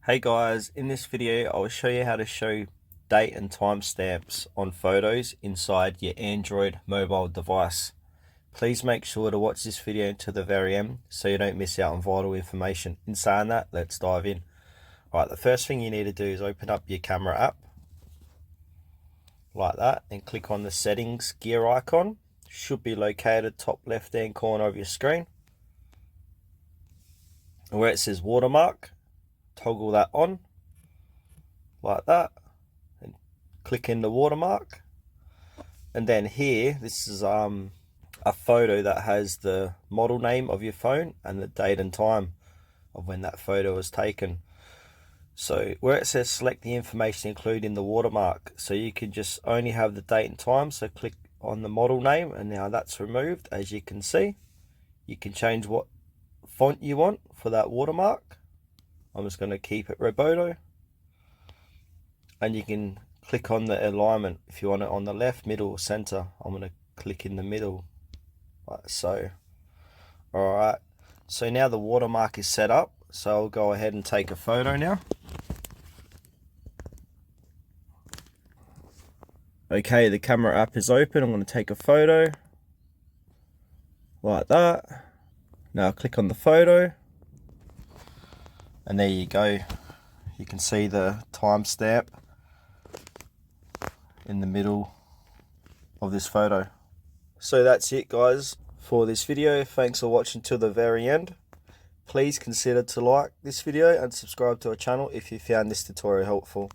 Hey guys, in this video I will show you how to show date and timestamps on photos inside your Android mobile device. Please make sure to watch this video to the very end so you don't miss out on vital information. In saying that, let's dive in. Right, the first thing you need to do is open up your camera app like that and click on the settings gear icon. Should be located top left hand corner of your screen. And where it says watermark, toggle that on like that and click in the watermark. And then here, this is a photo that has the model name of your phone and the date and time of when that photo was taken. So where it says select the information including the watermark, so you can just only have the date and time, so click on the model name and now that's removed. As you can see, you can change what font you want for that watermark. I'm just going to keep it Roboto, and you can click on the alignment if you want it on the left, middle or center. I'm going to click in the middle like so. Alright, so now the watermark is set up, so I'll go ahead and take a photo now. Okay, the camera app is open. I'm going to take a photo like that. Now click on the photo and there you go. You can see the timestamp in the middle of this photo. So that's it guys for this video. Thanks for watching till the very end. Please consider to like this video and subscribe to our channel if you found this tutorial helpful.